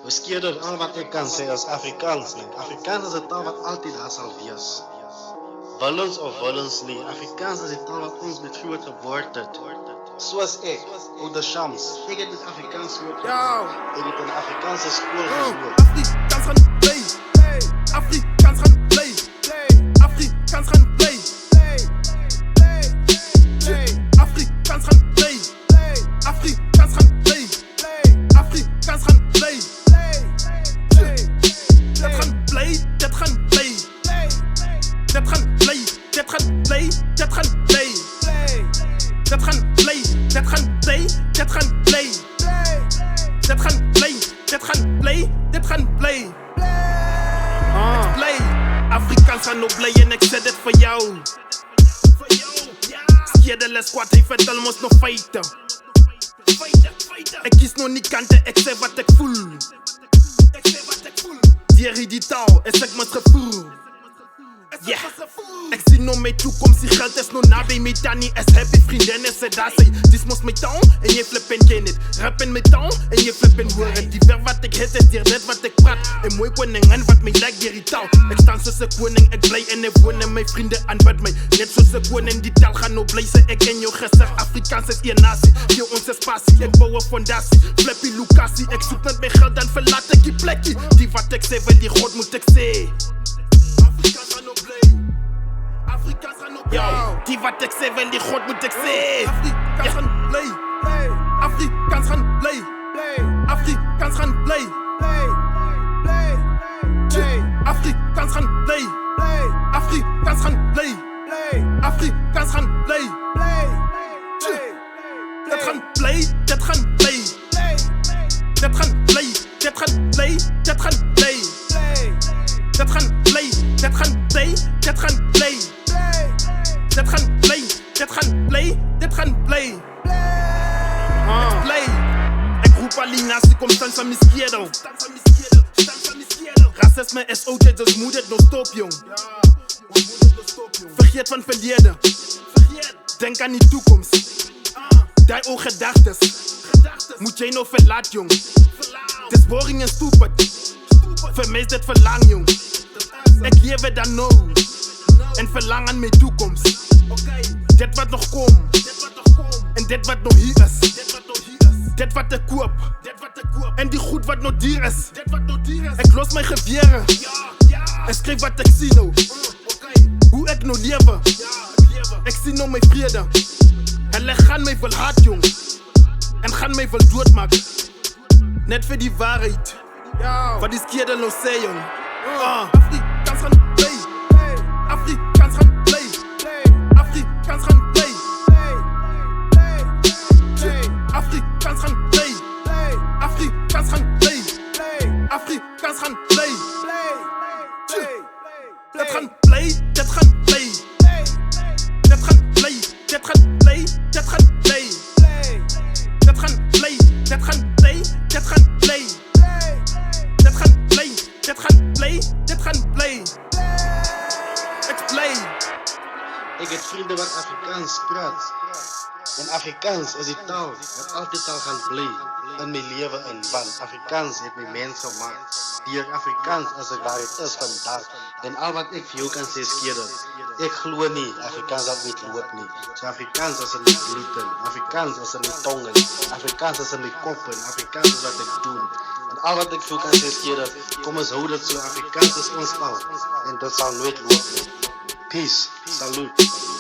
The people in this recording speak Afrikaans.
Beskeder al wat ek kan sê as Afrikaans nie. Afrikaans is 'n taal wat altyd daar sal wees. Willens of willens nie, Afrikaans is die taal wat ons met groot geword het. Soos ek, Oude Shams, ek het met Afrikaans groot geword. Ek het in 'n Afrikaanse skool geloop. Afrikaans gaan bly. Afrikaans gaan bly. Afrikaans gaan bly. Afrikaans gaan bly. Afrikaans gaan bly. Afrikaans gaan bly. Dit gaan bly, dit gaan bly. Dit gaan bly, dit gaan bly, dit gaan bly. Dit gaan bly, dit gaan bly, dit gaan bly. Dit gaan bly, dit gaan bly, dit gaan bly. Bly. Afrikaans gaan nog bly en ek sê dit vir jou. Skedele squad, hy vertel ons nog feite. Ek kies nog nie kante, ek sê wat ek voel. Deur die taal is ek met gevoel. Ek sien nou my toekoms, die geld is nou naby my tannie. Is happy vriendin, is dit daar sê. Dis mos my taal en jy flip en ken het. Rap in my taal en jy flip en hoor het. Die werk wat ek het is dier dit wat ek praat. En mooi koningin wat my like dier die taal. Ek staan soos 'n koning, ek bly en ek woon en my vriende aanbid my. Net soos 'n koning, die taal gaan nou bly sê ek en jou gesig. Afrikaans is een nasie, gee ons 'n spasie. Ek bou 'n fondasie, flippie lokasie. Ek soek net my geld, dan verlaat ek die plekkie. Die wat ek sê, wil die God moet ek sê. Afrikaans gaan nou bly. Afrikaans gaan op bly. Die wat ek sê, wil die God moet ek sê. Afrikaans gaan bly. Afrikaans gaan bly. Afrikaans gaan bly. Afrikaans gaan bly. Afrikaans gaan bly. Afrikaans gaan bly. Dit gaan bly, dit gaan bly. Dit gaan bly, dit gaan bly, dit gaan bly. Dit gaan bly, dit gaan bly, dit gaan bly. Dit gaan bly, dit gaan bly, dit gaan bly. Ek bly. Ek roep al die nasie, kom staan sa miskiedo. Racisme is oud, dus moet het nog stop, jong. Vergeet van verlede. Denk aan die toekomst. Die oog gedagtes. Moet jy nou verlaat, jong. Dis boring en stupid. Vermis dit verlang, jong. Ek lewe dan nou. En verlang aan my toekomst. Dit wat nog kom. En dit wat nog hier is. Dit wat ek koop. En die goed wat nog dier is. Ek los my gewere. En skryf wat ek sien nou. Hoe ek nou lewe. Ek sien nou my vrede. Hulle gaan my wil haat, jong. En gaan my wil doodmaak. Net vir die waarheid. Wat die skedel nou sê, jong. Afrikaans gaan bly. Afrikaans gaan bly. Afrikaans gaan bly. Afrikaans gaan bly. Afrikaans gaan bly. Afrikaans gaan bly. Dit gaan bly, dit gaan bly. Dit gaan bly, dit gaan bly, dit gaan bly. Dit gaan bly, dit gaan bly, dit gaan bly. Dit gaan bly, dit gaan bly, dit gaan bly. Ek bly. Ek het vriende wat Afrikaans praat. En Afrikaans is die taal wat altyd al gaan bly in my lewe in. Want Afrikaans het my mens gemaak. Deur Afrikaans as ek waar het is vandag. En al wat ek vir jou kan sê, Skedel, ek glo nie Afrikaans dat niet loop nie. So Afrikaans is in my bloed in. Afrikaans is in my tong in. Afrikaans is in my kop in. Afrikaans is wat ek doen. En al wat ek vir jou kan sê, Skedel, kom ons hou dit so. Afrikaans is ons taal. En dit sal nooit loop nie. Peace. Salute.